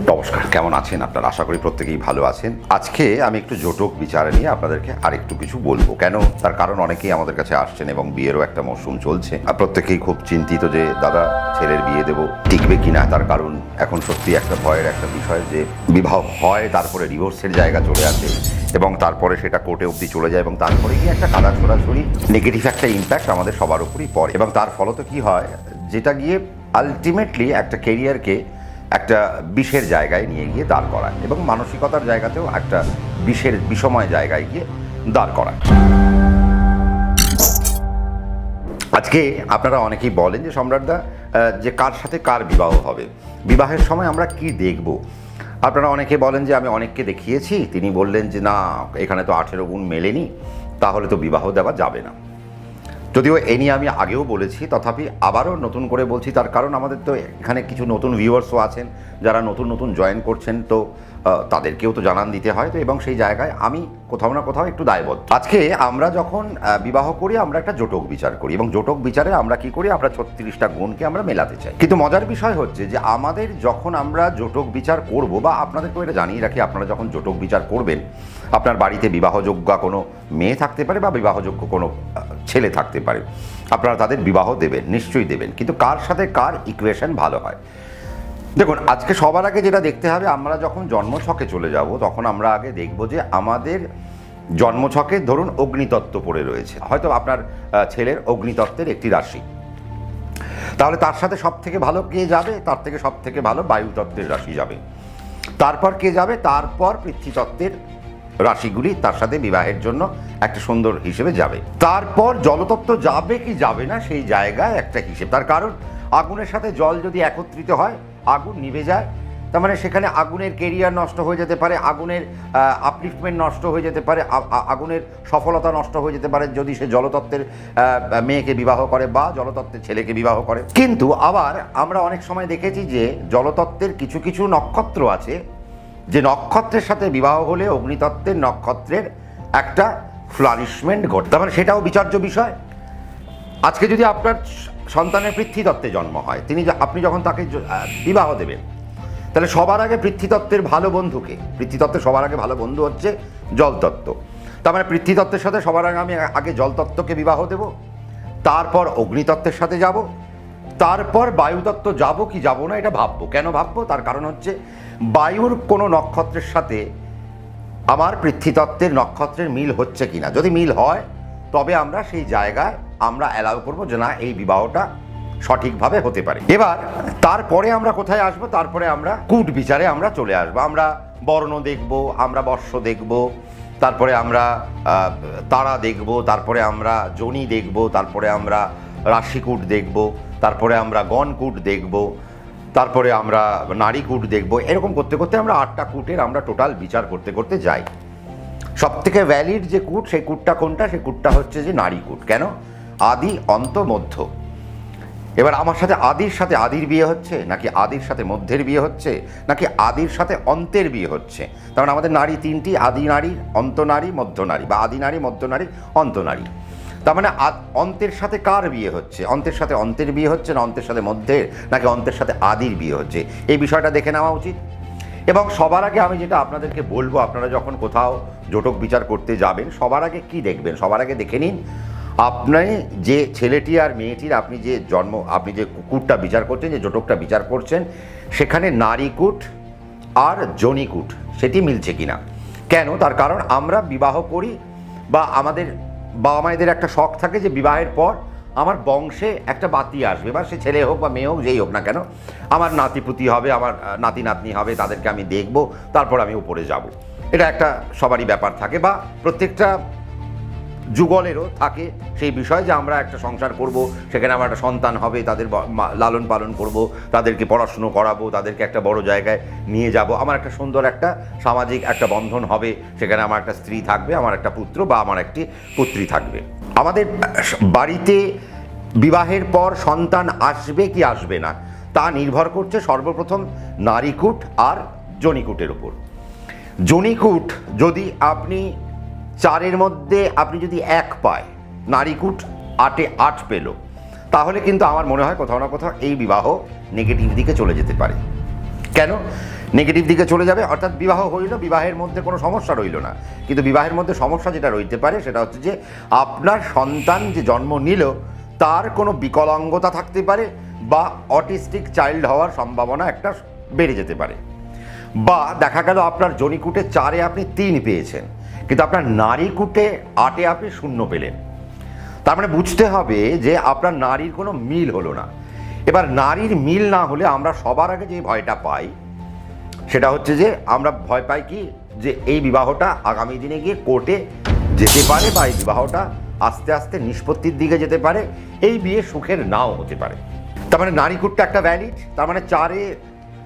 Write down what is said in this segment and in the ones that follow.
নমস্কার, কেমন আছেন আপনারা? আশা করি প্রত্যেকেই ভালো আছেন। আজকে আমি একটু জটক বিচার নিয়ে আপনাদেরকে আরেকটু কিছু বলবো। কেন? তার কারণ অনেকেই আমাদের কাছে আসছেন এবং বিয়েরও একটা মরশুম চলছে, আর প্রত্যেকেই খুব চিন্তিত যে দাদা ছেলের বিয়ে দেবো, টিকবে কিনা। তার কারণ এখন সত্যি একটা ভয়ের একটা বিষয় যে বিবাহ হয়, তারপরে ডিভোর্সের জায়গা চলে আসে এবং তারপরে সেটা কোর্টে অবধি চলে যায় এবং তারপরে গিয়ে একটা কাদা ছোড়াছড়ি নেগেটিভ একটা ইম্প্যাক্ট আমাদের সবার উপরই পড়ে এবং তার ফলত কি হয়, যেটা গিয়ে আলটিমেটলি একটা কেরিয়ারকে একটা বিষের জায়গায় নিয়ে গিয়ে দাঁড় করায় এবং মানসিকতার জায়গাতেও একটা বিষময় জায়গায় গিয়ে দাঁড় করায়। আজকে আপনারা অনেকেই বলেন যে সম্রাটদা, যে কার সাথে কার বিবাহ হবে, বিবাহের সময় আমরা কি দেখব। আপনারা অনেকে বলেন যে আমি অনেককে দেখিয়েছি, তিনি বললেন যে না, এখানে তো 18 গুণ মেলেনি, তাহলে তো বিবাহ দেওয়া যাবে না। যদিও এ নিয়ে আমি আগেও বলেছি, তথাপি আবারও নতুন করে বলছি, তার কারণ আমাদের তো এখানে কিছু নতুন ভিউয়ার্সও আছেন যারা নতুন নতুন জয়েন করছেন, তো তাদেরকেও তো জানান দিতে হয়। তো এবং সেই জায়গায় আমি কোথাও না কোথাও একটু দায়বদ্ধ। আজকে আমরা যখন বিবাহ করি, আমরা একটা জটক বিচার করি এবং জটক বিচারে আমরা কি করি, আমরা 36টা গুণকে আমরা মেলাতে চাই। কিন্তু মজার বিষয় হচ্ছে যে আমাদের যখন আমরা জটক বিচার করব, বা আপনাদেরকেও এটা জানিয়ে রাখি, আপনারা যখন জটক বিচার করবেন, আপনার বাড়িতে বিবাহযোগ্য কোনো মেয়ে থাকতে পারে বা বিবাহযোগ্য কোনো ছেলে থাকতে পারে, আপনারা তাদের বিবাহ দেবেন, নিশ্চয়ই দেবেন, কিন্তু কার সাথে কার ইকুয়েশন ভালো হয়। দেখুন, আজকে সবার আগে যেটা দেখতে হবে, আমরা যখন জন্মছকে চলে যাব তখন আমরা আগে দেখব যে আমাদের জন্মছকে ধরুন অগ্নিতত্ত্ব পড়ে রয়েছে, হয়তো আপনার ছেলের অগ্নিতত্ত্বের একটি রাশি, তাহলে তার সাথে সব থেকে ভালো কে যাবে? তার থেকে সব থেকে ভালো বায়ুতত্ত্বের রাশি যাবে। তারপর কে যাবে? তারপর পৃথ্বীতত্ত্বের রাশিগুলি তার সাথে বিবাহের জন্য একটা সুন্দর হিসেবে যাবে। তারপর জলতত্ত্ব যাবে কি যাবে না, সেই জায়গায় একটা হিসেব। তার কারণ আগুনের সাথে জল যদি একত্রিত হয়, আগুন নিভে যায়, তার মানে সেখানে আগুনের কেরিয়ার নষ্ট হয়ে যেতে পারে, আগুনের আপলিফটমেন্ট নষ্ট হয়ে যেতে পারে, আগুনের সফলতা নষ্ট হয়ে যেতে পারে যদি সে জলতত্ত্বের মেয়েকে বিবাহ করে বা জলতত্ত্বের ছেলেকে বিবাহ করে। কিন্তু আবার আমরা অনেক সময় দেখেছি যে জলতত্ত্বের কিছু কিছু নক্ষত্র আছে, যে নক্ষত্রের সাথে বিবাহ হলে অগ্নিতত্ত্বের নক্ষত্রের একটা ফ্লারিশমেন্ট ঘটে, তার মানে সেটাও বিচার্য বিষয়। আজকে যদি আপনার সন্তানের পৃথ্বীতত্ত্বে জন্ম হয়, আপনি যখন তাকে বিবাহ দেবেন, তাহলে সবার আগে পৃথ্বীতত্ত্বের ভালো বন্ধুকে, পৃথ্বীতত্ত্বের সবার আগে ভালো বন্ধু হচ্ছে জলতত্ত্ব, তার মানে পৃথ্বীতত্ত্বের সাথে সবার আগে আমি আগে জলতত্ত্বকে বিবাহ দেব, তারপর অগ্নিতত্ত্বের সাথে যাব, তারপর বায়ুতত্ত্ব যাব কি যাব না এটা ভাববো। কেন ভাববো? তার কারণ হচ্ছে বায়ুর কোনো নক্ষত্রের সাথে আমার পৃথ্বীতত্ত্বের নক্ষত্রের মিল হচ্ছে কিনা। যদি মিল হয় তবে আমরা সেই জায়গায় আমরা অ্যালাউ করবো যে না, এই বিবাহটা সঠিকভাবে হতে পারে। এবার তারপরে আমরা কোথায় আসবো? তারপরে আমরা কূট বিচারে আমরা চলে আসবো। আমরা বর্ণ দেখব, আমরা বর্ষ দেখব, তারপরে আমরা তারা দেখব, তারপরে আমরা যোনি দেখব, তারপরে আমরা রাশিকূট দেখব, তারপরে আমরা গণকূট দেখব, তারপরে আমরা নারীকূট দেখব। এরকম করতে করতে আমরা 8টা কূটের আমরা টোটাল বিচার করতে করতে যাই। সব থেকে ভ্যালিড যে কূট, সেই কূটটা কোনটা? সেই কূটটা হচ্ছে যে নারীকূট। কেন? আদি, অন্ত, মধ্য। এবার আমার সাথে আদির বিয়ে হচ্ছে, নাকি আদির সাথে মধ্যের বিয়ে হচ্ছে, নাকি আদির সাথে অন্তের বিয়ে হচ্ছে? তার মানে আমাদের নারী তিনটি: আদি নারী, অন্ত নারী, মধ্য নারী, বা আদি নারী, মধ্য নারী, অন্ত নারী। তার মানে অন্তের সাথে কার বিয়ে হচ্ছে? অন্তের সাথে অন্তের বিয়ে হচ্ছে, না অন্তের সাথে মধ্যের, নাকি অন্তের সাথে আদির বিয়ে হচ্ছে? এই বিষয়টা দেখে নেওয়া উচিত। এবং সবার আগে আমি যেটা আপনাদেরকে বলবো, আপনারা যখন কোথাও জটক বিচার করতে যাবেন, সবার আগে কি দেখবেন? সবার আগে দেখে নিন আপনি যে ছেলেটি আর মেয়েটির আপনি যে কূটটা বিচার করছেন, যে জটকটা বিচার করছেন, সেখানে নারীকূট আর যোনিকূট সেটি মিলছে কিনা। কেন? তার কারণ আমরা বিবাহ করি, বা আমাদের বাবা মায়েদের একটা শখ থাকে যে বিবাহের পর আমার বংশে একটা বাতি আসবে, বা সে ছেলে হোক বা মেয়ে হোক, যেই হোক না কেন, আমার নাতিপুতি হবে, আমার নাতি নাতনি হবে, তাদেরকে আমি দেখব, তারপর আমি উপরে যাব। এটা একটা সবারই ব্যাপার থাকে, বা প্রত্যেকটা যুগলেরও থাকে সেই বিষয় যে আমরা একটা সংসার করব, সেখানে আমার একটা সন্তান হবে, তাদের লালন পালন করব, তাদেরকে পড়াশুনো করাবো, তাদেরকে একটা বড় জায়গায় নিয়ে যাব, আমার একটা সুন্দর একটা সামাজিক একটা বন্ধন হবে, সেখানে আমার একটা স্ত্রী থাকবে, আমার একটা পুত্র বা আমার একটি পুত্রী থাকবে। আমাদের বাড়িতে বিবাহের পর সন্তান আসবে কি আসবে না, তা নির্ভর করছে সর্বপ্রথম নারীকূট আর যোনিকূটের উপর। যোনিকূট যদি আপনি 4-এর মধ্যে আপনি যদি 1 পায়, নারীকূট 8-এ 8 পেল, তাহলে কিন্তু আমার মনে হয় কোথাও না কোথাও এই বিবাহ নেগেটিভ দিকে চলে যেতে পারে। কেন? নেগেটিভ দিকে চলে যাবে, অর্থাৎ বিবাহ হইল, বিবাহের মধ্যে কোনো সমস্যা রইল না। কিন্তু বিবাহের মধ্যে সমস্যা যেটা রইতে পারে সেটা হচ্ছে যে আপনার সন্তান যে জন্ম নিল তার কোনো বিকলাঙ্গতা থাকতে পারে, বা অটিস্টিক চাইল্ড হওয়ার সম্ভাবনা একটা বেড়ে যেতে পারে। বা দেখা গেল আপনার জনিকুটে 4-এ আপনি 3 পেয়েছেন, কিন্তু আপনার নারীকুটে 8-এ আপনি 0 পেলেন। তার মানে বুঝতে হবে যে আপনার নারীর কোনো মিল হলো না। এবার নারীর মিল না হলে আমরা সবার আগে যে ভয়টা পাই সেটা হচ্ছে যে আমরা ভয় পাই কি, যে এই বিবাহটা আগামী দিনে গিয়ে কোর্টে যেতে পারে, বা এই বিবাহটা আস্তে আস্তে নিষ্পত্তির দিকে যেতে পারে, এই বিয়ে সুখের নাও হতে পারে। তার মানে নারীকুটটা একটা ভ্যালিড, তার মানে 4-এ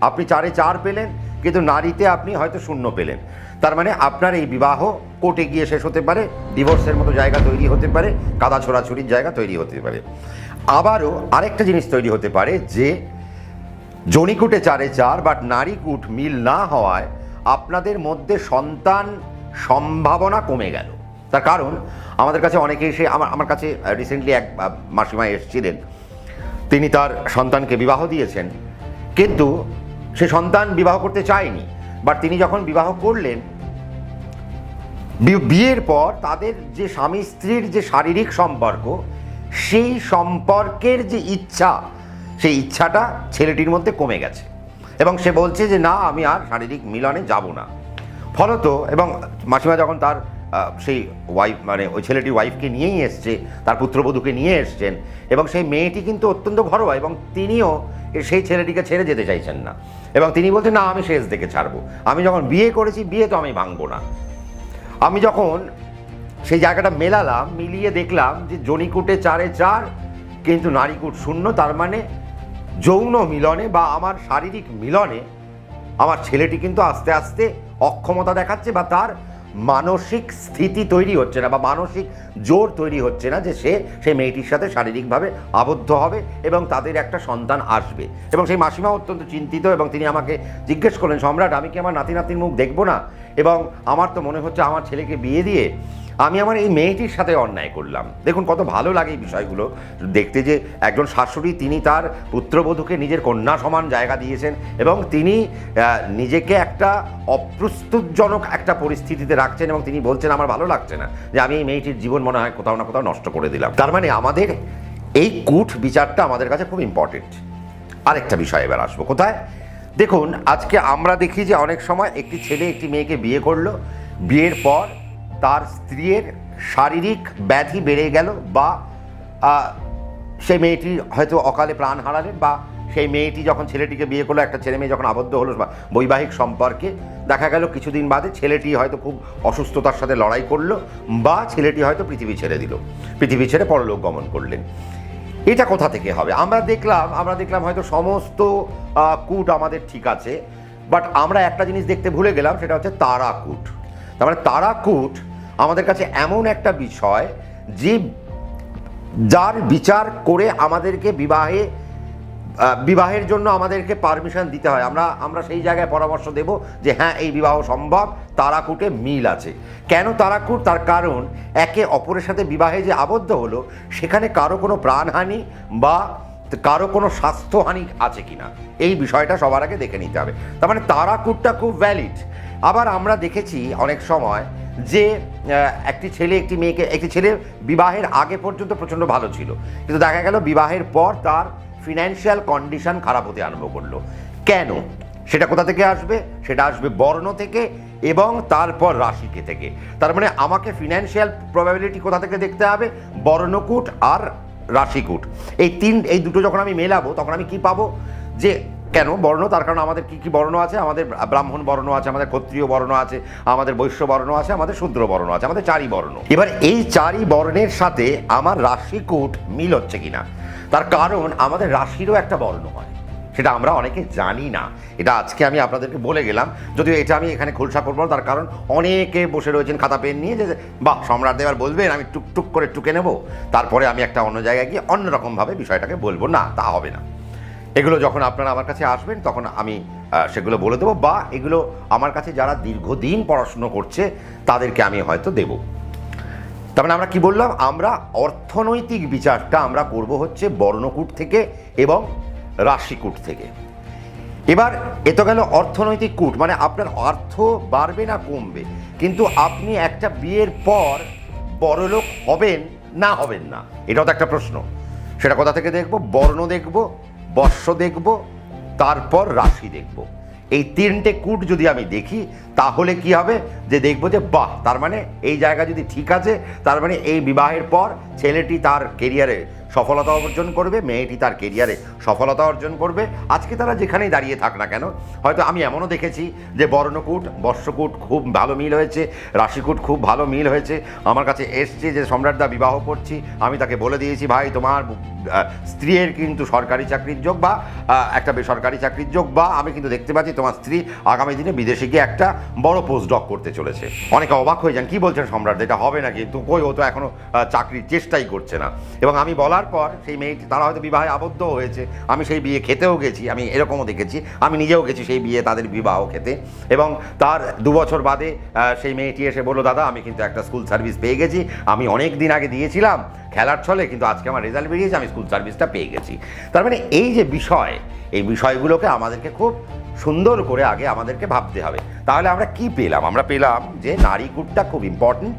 আপনি 4-এ 4 পেলেন, কিন্তু নারীতে আপনি হয়তো 0 পেলেন। তার মানে আপনার এই বিবাহ কোর্টে গিয়ে শেষ হতে পারে, ডিভোর্সের মতো জায়গা তৈরি হতে পারে, কাদা ছোড়াছুরির জায়গা তৈরি হতে পারে। আবারও আরেকটা জিনিস তৈরি হতে পারে যে জনিকুটে 4-এ 4 বাট নারীকুট মিল না হওয়ায় আপনাদের মধ্যে সন্তান সম্ভাবনা কমে গেল। তার কারণ আমাদের কাছে অনেকে এসে আমার কাছে রিসেন্টলি এক মাসিমা এসেছিলেন, তিনি তার সন্তানকে বিবাহ দিয়েছেন, কিন্তু সে সন্তান বিবাহ করতে চায়নি। বাট তিনি যখন বিবাহ করলেন, বিয়ের পর তাদের যে স্বামী স্ত্রীর যে শারীরিক সম্পর্ক, সেই সম্পর্কের যে ইচ্ছা, সেই ইচ্ছাটা ছেলেটির মধ্যে কমে গেছে, এবং সে বলছে যে না, আমি আর শারীরিক মিলনে যাব না। ফলত এবং মাসিমা যখন তার সেই ওয়াইফ, মানে ওই ছেলেটির ওয়াইফকে নিয়েই এসছে, তার পুত্রবধূকে নিয়ে এসছেন, এবং সেই মেয়েটি কিন্তু অত্যন্ত ঘরোয়া, এবং তিনিও সেই ছেলেটিকে ছেড়ে যেতে চাইছেন না, এবং তিনি বলছেন না, আমি শেষ দেখে ছাড়বো, আমি যখন বিয়ে করেছি বিয়ে তো আমি ভাঙবো না। আমি যখন সেই জায়গাটা মেলালাম, মিলিয়ে দেখলাম যে জনিকুটে 4-এ 4 কিন্তু নারীকুট 0, তার মানে যৌন মিলনে বা আমার শারীরিক মিলনে আমার ছেলেটি কিন্তু আস্তে আস্তে অক্ষমতা দেখাচ্ছে, বা তার মানসিক স্থিতি তৈরি হচ্ছে না, বা মানসিক জোর তৈরি হচ্ছে না যে সে সেই মেয়েটির সাথে শারীরিকভাবে আবদ্ধ হবে এবং তাদের একটা সন্তান আসবে। এবং সেই মাসিমা অত্যন্ত চিন্তিত, এবং তিনি আমাকে জিজ্ঞেস করলেন, সম্রাট, আমি কি আমার নাতি নাতির মুখ দেখবো না? এবং আমার তো মনে হচ্ছে আমার ছেলেকে বিয়ে দিয়ে আমি আমার এই মেয়েটির সাথে অন্যায় করলাম। দেখুন কত ভালো লাগে এই বিষয়গুলো দেখতে, যে একজন শাশুড়ি তিনি তার পুত্রবধূকে নিজের কন্যা সমান জায়গা দিয়েছেন, এবং তিনি নিজেকে একটা অপ্রস্তুতজনক একটা পরিস্থিতিতে রাখছেন, এবং তিনি বলছেন আমার ভালো লাগছে না যে আমি এই মেয়েটির জীবন মনে হয় কোথাও না কোথাও নষ্ট করে দিলাম। তার মানে আমাদের এই কূট বিচারটা আমাদের কাছে খুব ইম্পর্টেন্ট। আরেকটা বিষয় এবার আসবো কোথায়, দেখুন আজকে আমরা দেখি যে অনেক সময় একটি ছেলে একটি মেয়েকে বিয়ে করলো, বিয়ের পর তার স্ত্রীর শারীরিক ব্যাধি বেড়ে গেল, বা সেই মেয়েটি হয়তো অকালে প্রাণ হারালেন, বা সেই মেয়েটি যখন ছেলেটিকে বিয়ে করলো, একটা ছেলে মেয়ে যখন আবদ্ধ হলো বা বৈবাহিক সম্পর্কে, দেখা গেল কিছুদিন বাদে ছেলেটি হয়তো খুব অসুস্থতার সাথে লড়াই করলো, বা ছেলেটি হয়তো পৃথিবী ছেড়ে দিল, পৃথিবী ছেড়ে পরলোক গমন করলেন। এটা কোথা থেকে হবে? আমরা দেখলাম হয়তো সমস্ত কূট আমাদের ঠিক আছে, বাট আমরা একটা জিনিস দেখতে ভুলে গেলাম, সেটা হচ্ছে তারাকূট। তার মানে তারাকূট আমাদের কাছে এমন একটা বিষয় যে যার বিচার করে আমাদেরকে বিবাহের জন্য আমাদেরকে পারমিশন দিতে হয়। আমরা সেই জায়গায় পরামর্শ দেব যে হ্যাঁ, এই বিবাহ সম্ভব, তারাকূটে মিল আছে। কেন তারাকূট? তার কারণ একে অপরের সাথে বিবাহে যে আবদ্ধ হলো, সেখানে কারো কোনো প্রাণহানি বা কারো কোনো স্বাস্থ্যহানি আছে কিনা, এই বিষয়টা সবার আগে দেখে নিতে হবে। তার মানে তারাকূটটা খুব ভ্যালিড। আবার আমরা দেখেছি অনেক সময় যে একটি ছেলে বিবাহের আগে পর্যন্ত প্রচণ্ড ভালো ছিল, কিন্তু দেখা গেল বিবাহের পর তার ফিনান্সিয়াল কন্ডিশন খারাপ হতে আরম্ভ করলো। কেন? সেটা কোথা থেকে আসবে? সেটা আসবে বর্ণ থেকে এবং তারপর রাশিকে থেকে। তার মানে আমাকে ফিনান্সিয়াল প্রবাবিলিটি কোথা থেকে দেখতে হবে? বর্ণকূট আর রাশিকূট, এই দুটো যখন আমি মেলাবো তখন আমি কি পাবো? যে কেন বর্ণ? তার কারণ আমাদের কি কি বর্ণ আছে? আমাদের ব্রাহ্মণ বর্ণ আছে, আমাদের ক্ষত্রিয় বর্ণ আছে, আমাদের বৈশ্য বর্ণ আছে, আমাদের শূদ্র বর্ণ আছে, আমাদের 4ই বর্ণ। এবার এই 4ই বর্ণের সাথে আমার রাশিকূট মিল হচ্ছে কিনা, তার কারণ আমাদের রাশিরও একটা বর্ণ হয়, সেটা আমরা অনেকে জানি না। এটা আজকে আমি আপনাদেরকে বলে গেলাম, যদিও এটা আমি এখানে খোলসা করবো না, তার কারণ অনেকে বসে রয়েছেন খাতা পেন নিয়ে, যে বাহ সম্রাট দেবার বলবেন, আমি টুকটুক করে টুকে নেব, তারপরে আমি একটা অন্য জায়গায় গিয়ে অন্যরকমভাবে বিষয়টাকে বলবো। না, তা হবে না। এগুলো যখন আপনারা আমার কাছে আসবেন তখন আমি সেগুলো বলে দেবো, বা এগুলো আমার কাছে যারা দীর্ঘদিন পড়াশুনো করছে তাদেরকে আমি হয়তো দেব। তার মানে আমরা কি বললাম? আমরা অর্থনৈতিক বিচারটা আমরা করব হচ্ছে বর্ণকূট থেকে এবং রাশিকূট থেকে। এবার এ তো গেল অর্থনৈতিক কূট, মানে আপনার অর্থ বাড়বে না কমবে, কিন্তু আপনি একটা বিয়ের পর বড়লোক হবেন না হবেন না, এটাও তো একটা প্রশ্ন। সেটা কোথা থেকে দেখব? বর্ণ দেখব, বর্ষ দেখব, তারপর রাশি দেখব। এই তিনটে কূট যদি আমি দেখি তাহলে কি হবে, যে দেখবো যে বাহ, তার মানে এই জায়গা যদি ঠিক আছে, তার মানে এই বিবাহের পর ছেলেটি তার কেরিয়ারে সফলতা অর্জন করবে, মেয়েটি তার কেরিয়ারে সফলতা অর্জন করবে। আজকে তারা যেখানেই দাঁড়িয়ে থাক না কেন, হয়তো আমি এমনও দেখেছি যে বর্ণকূট বর্ষকূট খুব ভালো মিল হয়েছে, রাশিকূট খুব ভালো মিল হয়েছে, আমার কাছে এসছে যে সম্রাটদা বিবাহ করছি, আমি তাকে বলে দিয়েছি ভাই তোমার স্ত্রীর কিন্তু সরকারি চাকরির যোগ বা একটা বেসরকারি চাকরির যোগ, বা আমি কিন্তু দেখতে পাচ্ছি তোমার স্ত্রী আগামী দিনে বিদেশে গিয়ে একটা বড় পোস্ট ডক করতে চলেছে। অনেকে অবাক হয়ে যান, কি বলছেন সম্রাট, এটা হবে নাকি? তো কই, ও তো এখনো চাকরির চেষ্টাই করছে না। এবং আমি বলার পর সেই মেয়েটি, তারা হয়তো বিবাহে আবদ্ধ হয়েছে, আমি সেই বিয়ে খেতেও গেছি, আমি এরকমও দেখেছি, আমি নিজেও গেছি সেই বিয়ে তাদের বিবাহ খেতে। এবং তার 2 বছর বাদে সেই মেয়েটি এসে বললো, দাদা আমি কিন্তু একটা স্কুল সার্ভিস পেয়ে গেছি, আমি অনেক দিন আগে দিয়েছিলাম খেলার ছলে, কিন্তু আজকে আমার রেজাল্ট বেরিয়েছে, আমি স্কুল সার্ভিসটা পেয়ে গেছি। তার মানে এই যে বিষয়, এই বিষয়গুলোকে আমাদেরকে খুব সুন্দর করে আগে আমাদেরকে ভাবতে হবে। তাহলে আমরা কি পেলাম? আমরা পেলাম যে নারীকূটটা খুব ইম্পর্ট্যান্ট,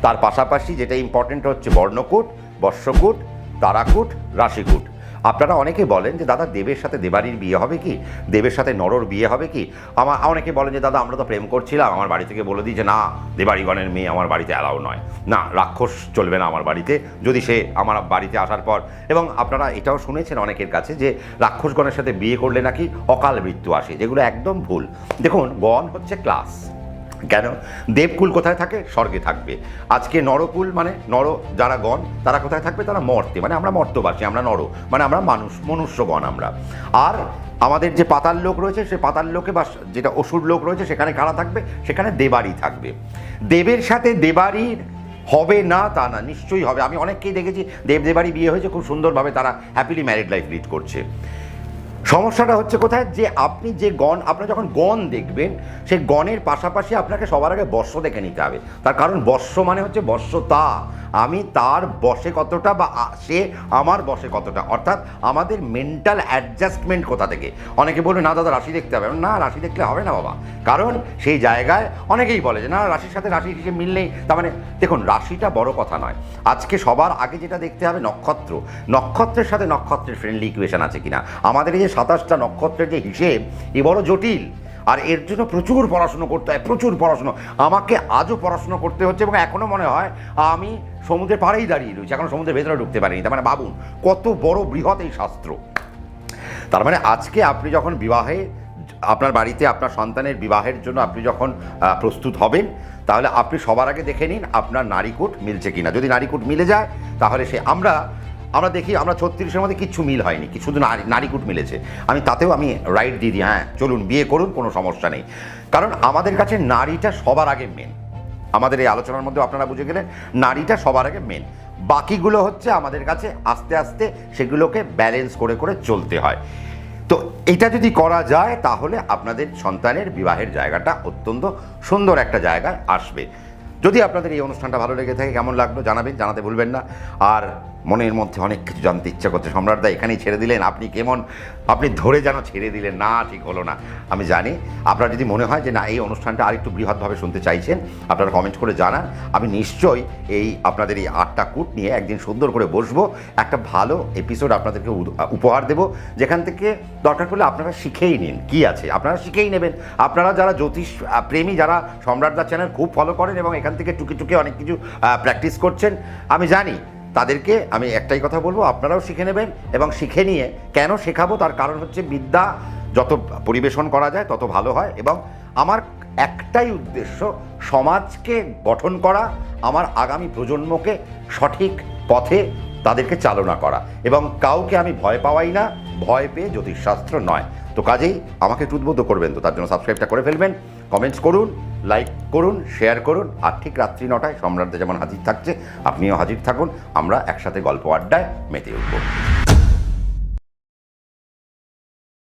তার পাশাপাশি যেটা ইম্পর্ট্যান্ট হচ্ছে বর্ণকূট, বর্ষকূট, তারাকূট, রাশিকূট। আপনারা অনেকে বলেন যে দাদা দেবের সাথে দেবারীর বিয়ে হবে কি, দেবের সাথে নরর বিয়ে হবে কি? অনেকে বলেন যে দাদা আমরা তো প্রেম করছিলাম, আমার বাড়ি থেকে বলে দিই যে না, দেবারীগণের মেয়ে আমার বাড়িতে অ্যালাউ নয়, না রাক্ষস চলবে না আমার বাড়িতে, যদি সে আমার বাড়িতে আসার পর। এবং আপনারা এটাও শুনেছেন অনেকের কাছে যে রাক্ষসগণের সাথে বিয়ে করলে নাকি অকাল মৃত্যু আসে, যেগুলো একদম ভুল। দেখুন, গণ হচ্ছে ক্লাস। কেন? দেবকুল কোথায় থাকে? স্বর্গে থাকবে। আজকে নরকুল মানে নর যারা গণ, তারা কোথায় থাকবে? তারা মর্তে, মানে আমরা মর্তবাসী, আমরা নর, মানে আমরা মানুষ, মনুষ্যগণ আমরা। আর আমাদের যে পাতাল লোক রয়েছে, সে পাতাল লোকে বা যেটা অসুর লোক রয়েছে, সেখানে কারা থাকবে? সেখানে দেবারী থাকবে। দেবের সাথে দেবারীর হবে না তা না, নিশ্চয়ই হবে। আমি অনেককেই দেখেছি দেব দেবারী বিয়ে হয়েছে, খুব সুন্দরভাবে তারা হ্যাপিলি ম্যারিড লাইফ লিড করছে। সমস্যাটা হচ্ছে কোথায়, যে আপনি যে গণ, আপনার যখন গণ দেখবেন, সেই গণের পাশাপাশি আপনাকে সবার আগে বর্ষ দেখে নিতে হবে। তার কারণ বর্ষ মানে হচ্ছে বর্ষতা, আমি তার বশে কতটা বা সে আমার বশে কতটা, অর্থাৎ আমাদের মেন্টাল অ্যাডজাস্টমেন্ট কোথা থেকে। অনেকে বলবে না দাদা রাশি দেখতে হবে, না রাশি দেখলে হবে না বাবা, কারণ সেই জায়গায় অনেকেই বলে যে না রাশির সাথে রাশির হিসেবে মিল নেই। তার মানে দেখুন, রাশিটা বড় কথা নয়, আজকে সবার আগে যেটা দেখতে হবে নক্ষত্র, নক্ষত্রের সাথে নক্ষত্রের ফ্রেন্ডলি ইকুয়েশন আছে কিনা। আমাদের এই যে 27টা নক্ষত্রের যে হিসেব, এ বড় জটিল, আর এর জন্য প্রচুর পড়াশুনো করতে হয়, প্রচুর পড়াশুনো। আমাকে আজও পড়াশুনো করতে হচ্ছে, এবং এখনও মনে হয় আমি সমুদ্রের পাড়েই দাঁড়িয়ে রয়েছি, এখন সমুদ্রের ভেতরে ঢুকতে পারিনি। তার মানে ভাবুন কত বড় বৃহৎ এই শাস্ত্র। তার মানে আজকে আপনি যখন বিবাহে, আপনার বাড়িতে আপনার সন্তানের বিবাহের জন্য আপনি যখন প্রস্তুত হবেন, তাহলে আপনি সবার আগে দেখে নিন আপনার নারীকূট মিলছে কিনা। যদি নারীকূট মিলে যায়, তাহলে সে আমরা দেখি আমরা 36-এর মধ্যে কিচ্ছু মিল হয়নি, কি শুধু নারীকূট মিলেছে, তাতেও আমি রাইট দিয়ে দিই, হ্যাঁ চলুন বিয়ে করুন, কোনো সমস্যা নেই। কারণ আমাদের কাছে নারীটা সবার আগে মেন। আমাদের এই আলোচনার মধ্যে আপনারা বুঝে গেলেন, নারীটা সবার আগে মেন, বাকিগুলো হচ্ছে আমাদের কাছে আস্তে আস্তে সেগুলোকে ব্যালেন্স করে করে চলতে হয়। তো এটা যদি করা যায়, তাহলে আপনাদের সন্তানের বিবাহের জায়গাটা অত্যন্ত সুন্দর একটা জায়গায় আসবে। যদি আপনাদের এই অনুষ্ঠানটা ভালো লেগে থাকে, কেমন লাগলো জানাবেন, জানাতে ভুলবেন না। আর মনের মধ্যে অনেক কিছু জানতে ইচ্ছা করছে, সম্রাটদা এখানেই ছেড়ে দিলেন, আপনি কেমন, আপনি ধরে যেন ছেড়ে দিলেন, না ঠিক হলো না। আমি জানি আপনার যদি মনে হয় যে না এই অনুষ্ঠানটা আরেকটু বৃহৎভাবে শুনতে চাইছেন, আপনারা কমেন্ট করে জানান। আমি নিশ্চয়ই এই আপনাদের এই 8টা কূট নিয়ে একদিন সুন্দর করে বসবো, একটা ভালো এপিসোড আপনাদেরকে উপহার দেব, যেখান থেকে দরকার পড়লে আপনারা শিখেই নিন কি আছে, আপনারা শিখেই নেবেন। আপনারা যারা জ্যোতিষ প্রেমী, যারা সম্রাটদা চ্যানেল খুব ফলো করেন এবং এখান থেকে টুকে টুকে অনেক কিছু প্র্যাকটিস করছেন, আমি জানি তাদেরকে আমি একটাই কথা বলবো, আপনারাও শিখে নেবেন। এবং শিখে নিয়ে কেন শেখাবো, তার কারণ হচ্ছে বিদ্যা যত পরিবেশন করা যায় তত ভালো হয়। এবং আমার একটাই উদ্দেশ্য, সমাজকে গঠন করা, আমার আগামী প্রজন্মকে সঠিক পথে তাদেরকে চালনা করা। এবং কাউকে আমি ভয় পাওয়াই না, ভয় পেয়ে জ্যোতিষশাস্ত্র নয়। তো কাজেই আমাকে একটু উদ্বুদ্ধ করবেন, তো তার জন্য সাবস্ক্রাইবটা করে ফেলবেন, কমেন্টস করুন, লাইক করুন, শেয়ার করুন। আর ঠিক রাত্রি 9টায় সম্রাটদা যেমন হাজির থাকছে, আপনিও হাজির থাকুন, আমরা একসাথে গল্প আড্ডায় মেতে উঠব।